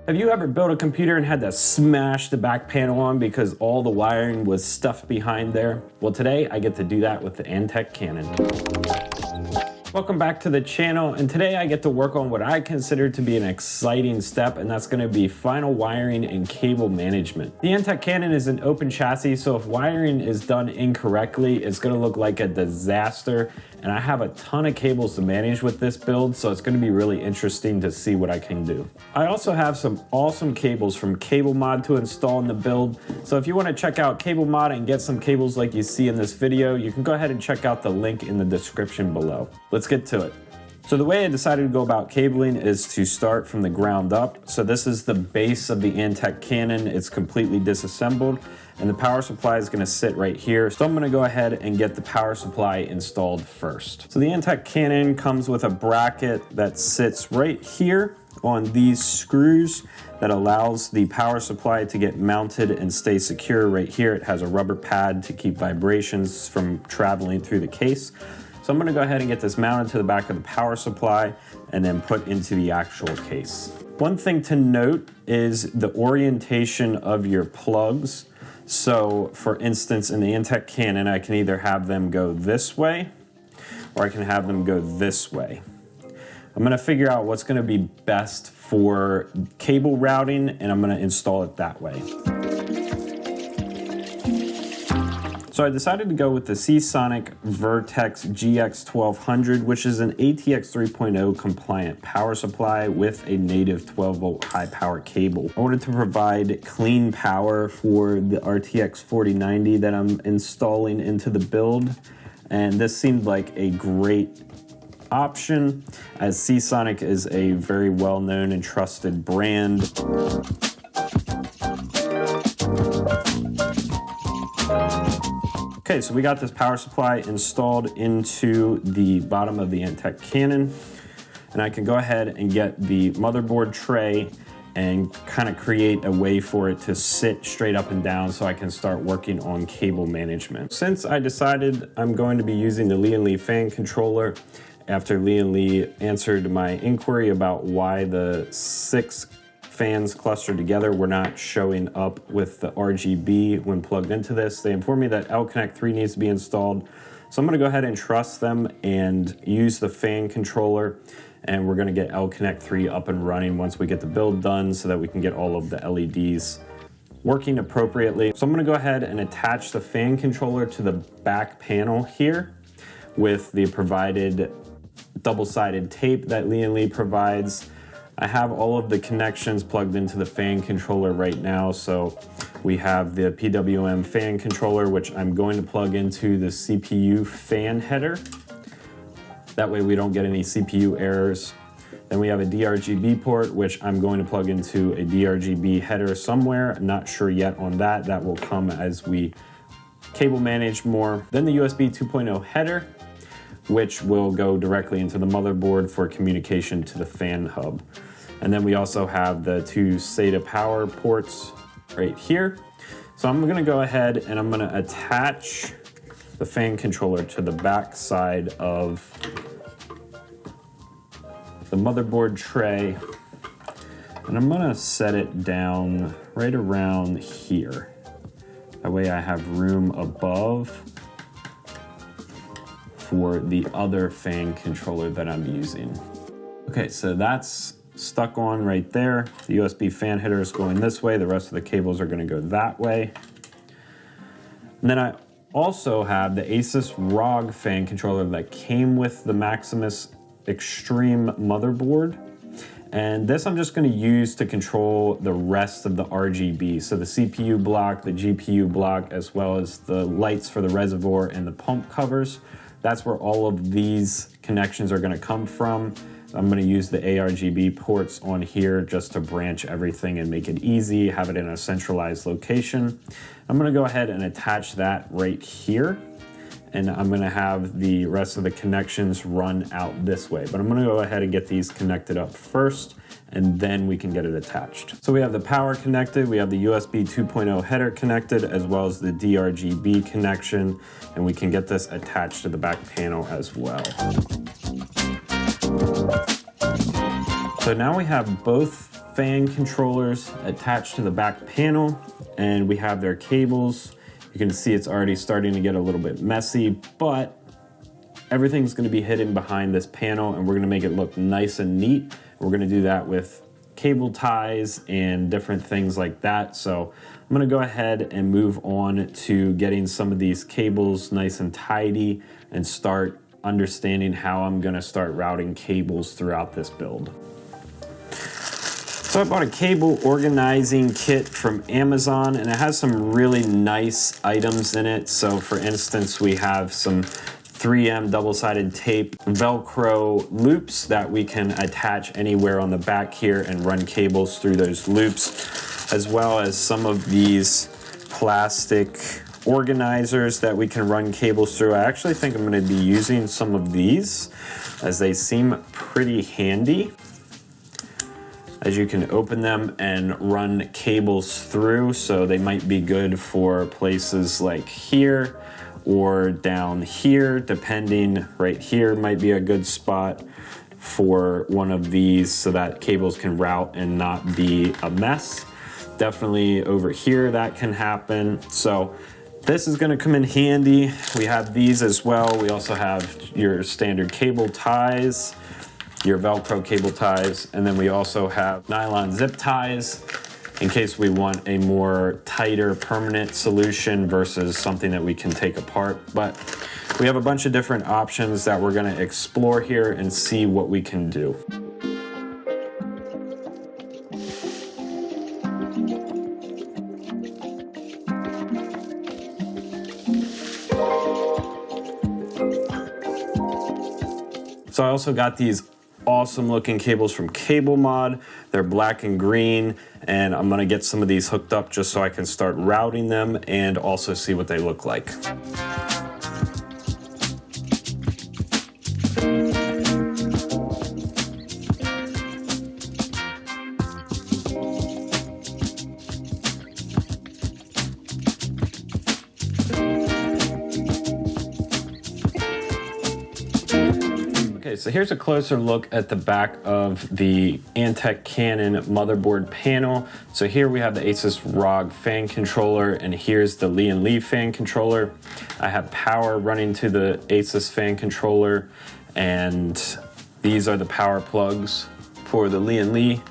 Have you ever built a computer and had to smash the back panel on because all the wiring was stuffed behind there? Well, today I get to do that with the Antec Canon. Welcome back to the channel, and today I get to work on what I consider to be an exciting step, and that's going to be final wiring and cable management. The Antec Canon is an open chassis, so if wiring is done incorrectly, it's going to look like a disaster, and I have a ton of cables to manage with this build, so it's going to be really interesting to see what I can do. I also have some awesome cables from Cablemod to install in the build, so if you want to check out Cablemod and get some cables like you see in this video, you can go ahead and check out the link in the description below. Let's get to it. So the way I decided to go about cabling is to start from the ground up. So this is the base of the Antec Canon. It's completely disassembled, and the power supply is going to sit right here. So I'm going to go ahead and get the power supply installed first. So the Antec Canon comes with a bracket that sits right here on these screws that allows the power supply to get mounted and stay secure right here. It has a rubber pad to keep vibrations from traveling through the case. So I'm going to go ahead and get this mounted to the back of the power supply and then put into the actual case. One thing to note is the orientation of your plugs. So for instance, in the Antec Canon, I can either have them go this way or I can have them go this way. I'm going to figure out what's going to be best for cable routing, and I'm going to install it that way. So I decided to go with the Seasonic Vertex GX1200, which is an ATX 3.0 compliant power supply with a native 12-volt high power cable. I wanted to provide clean power for the RTX 4090 that I'm installing into the build, and this seemed like a great option as Seasonic is a very well-known and trusted brand. Okay, so we got this power supply installed into the bottom of the Antec Canon, and I can go ahead and get the motherboard tray and kind of create a way for it to sit straight up and down so I can start working on cable management. Since I decided I'm going to be using the Lee & Lee fan controller after Lee & Lee answered my inquiry about why the 6 fans clustered together were not showing up with the RGB when plugged into this, they informed me that L-Connect 3 needs to be installed. So I'm going to go ahead and trust them and use the fan controller, and we're going to get L-Connect 3 up and running once we get the build done so that we can get all of the LEDs working appropriately. So I'm going to go ahead and attach the fan controller to the back panel here with the provided double-sided tape that Lee & Lee provides. I have all of the connections plugged into the fan controller right now. So we have the PWM fan controller, which I'm going to plug into the CPU fan header. That way we don't get any CPU errors. Then we have a DRGB port, which I'm going to plug into a DRGB header somewhere. I'm not sure yet on that. That will come as we cable manage more. Then the USB 2.0 header, which will go directly into the motherboard for communication to the fan hub. And then we also have the 2 SATA power ports right here. So I'm gonna go ahead and I'm gonna attach the fan controller to the back side of the motherboard tray. And I'm gonna set it down right around here. That way I have room above for the other fan controller that I'm using. Okay, so that's stuck on right there. The USB fan header is going this way. The rest of the cables are going to go that way. And then I also have the Asus ROG fan controller that came with the Maximus Extreme motherboard. And this I'm just going to use to control the rest of the RGB. So the CPU block, the GPU block, as well as the lights for the reservoir and the pump covers. That's where all of these connections are going to come from. I'm going to use the ARGB ports on here just to branch everything and make it easy, have it in a centralized location. I'm going to go ahead and attach that right here, and I'm going to have the rest of the connections run out this way. But I'm going to go ahead and get these connected up first, and then we can get it attached. So we have the power connected, we have the USB 2.0 header connected, as well as the DRGB connection, and we can get this attached to the back panel as well. So now we have both fan controllers attached to the back panel, and we have their cables. You can see it's already starting to get a little bit messy, but everything's going to be hidden behind this panel, and we're going to make it look nice and neat. We're going to do that with cable ties and different things like that. So I'm going to go ahead and move on to getting some of these cables nice and tidy and start understanding how I'm going to start routing cables throughout this build. So I bought a cable organizing kit from Amazon, and it has some really nice items in it. So for instance, we have some 3M double-sided tape Velcro loops that we can attach anywhere on the back here and run cables through those loops, as well as some of these plastic organizers that we can run cables through. I actually think I'm going to be using some of these as they seem pretty handy, as you can open them and run cables through. So they might be good for places like here or down here, depending. Right here might be a good spot for one of these so that cables can route and not be a mess. Definitely over here that can happen. So this is going to come in handy. We have these as well. We also have your standard cable ties, your Velcro cable ties, and then we also have nylon zip ties in case we want a more tighter permanent solution versus something that we can take apart. But we have a bunch of different options that we're going to explore here and see what we can do. So I also got these awesome looking cables from Cablemod. They're black and green, and I'm gonna get some of these hooked up just so I can start routing them and also see what they look like. Okay, so here's a closer look at the back of the Antec Canon motherboard panel. So here we have the Asus ROG fan controller, and here's the Lee & fan controller. I have power running to the Asus fan controller, and these are the power plugs for the Lee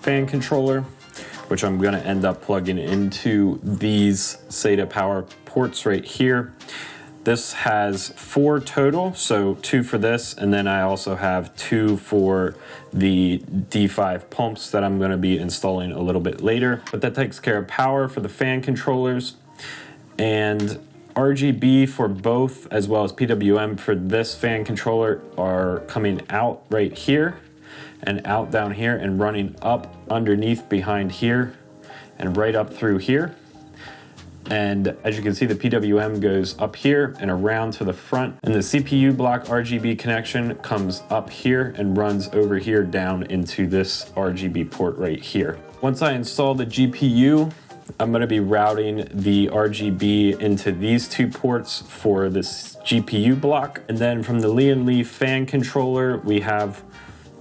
fan controller, which I'm gonna end up plugging into these SATA power ports right here. This has 4 total, so 2 for this, and then I also have 2 for the D5 pumps that I'm going to be installing a little bit later. But that takes care of power for the fan controllers, and RGB for both, as well as PWM for this fan controller, are coming out right here and out down here and running up underneath behind here and right up through here. And as you can see, the PWM goes up here and around to the front, and the CPU block RGB connection comes up here and runs over here down into this RGB port right here. Once I install the GPU, I'm going to be routing the RGB into these 2 ports for this GPU block. And then from the Lee & fan controller, we have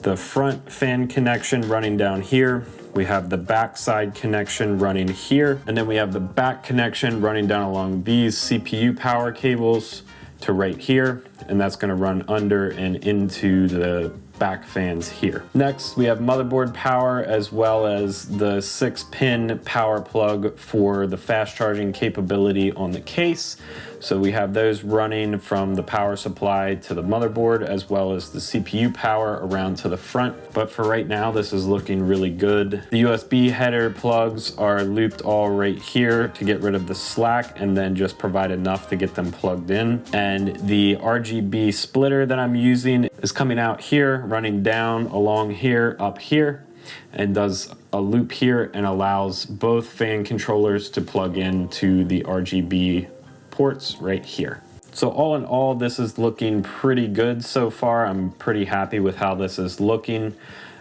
the front fan connection running down here. We have the back side connection running here, and then we have the back connection running down along these CPU power cables to right here, and that's going to run under and into the back fans here. Next, we have motherboard power, as well as the 6-pin power plug for the fast charging capability on the case. So we have those running from the power supply to the motherboard, as well as the CPU power around to the front. But for right now, this is looking really good. The USB header plugs are looped all right here to get rid of the slack, and then just provide enough to get them plugged in. And the RGB splitter that I'm using is coming out here, running down along here, up here, and does a loop here and allows both fan controllers to plug into the RGB ports right here. So all in all, this is looking pretty good so far. I'm pretty happy with how this is looking.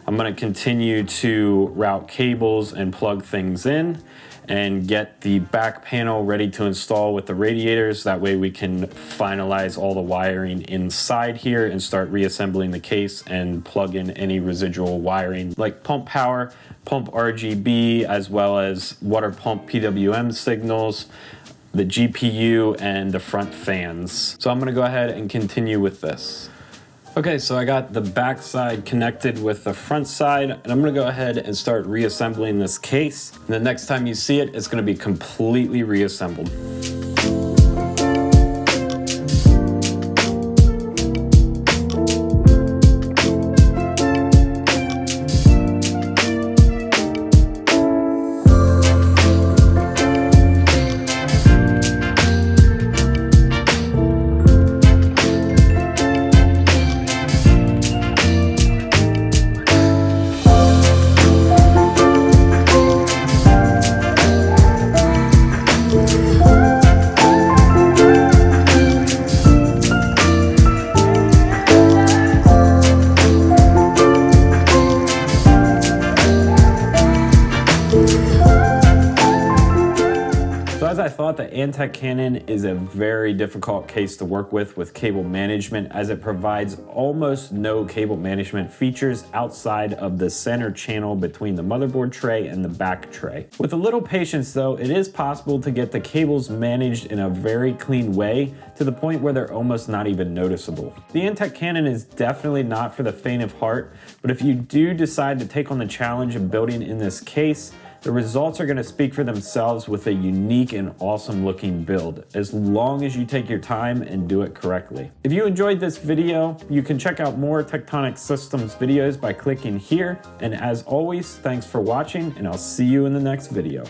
I'm going to continue to route cables and plug things in and get the back panel ready to install with the radiators. That way we can finalize all the wiring inside here and start reassembling the case and plug in any residual wiring like pump power, pump RGB, as well as water pump PWM signals, the GPU, and the front fans. So I'm gonna go ahead and continue with this. Okay, so I got the back side connected with the front side, and I'm gonna go ahead and start reassembling this case. And the next time you see it, it's gonna be completely reassembled. So as I thought, the Antec Canon is a very difficult case to work with cable management, as it provides almost no cable management features outside of the center channel between the motherboard tray and the back tray. With a little patience though, it is possible to get the cables managed in a very clean way to the point where they're almost not even noticeable. The Antec Canon is definitely not for the faint of heart, but if you do decide to take on the challenge of building in this case, the results are going to speak for themselves with a unique and awesome looking build, as long as you take your time and do it correctly. If you enjoyed this video, you can check out more Tectonic Systems videos by clicking here. And as always, thanks for watching, and I'll see you in the next video.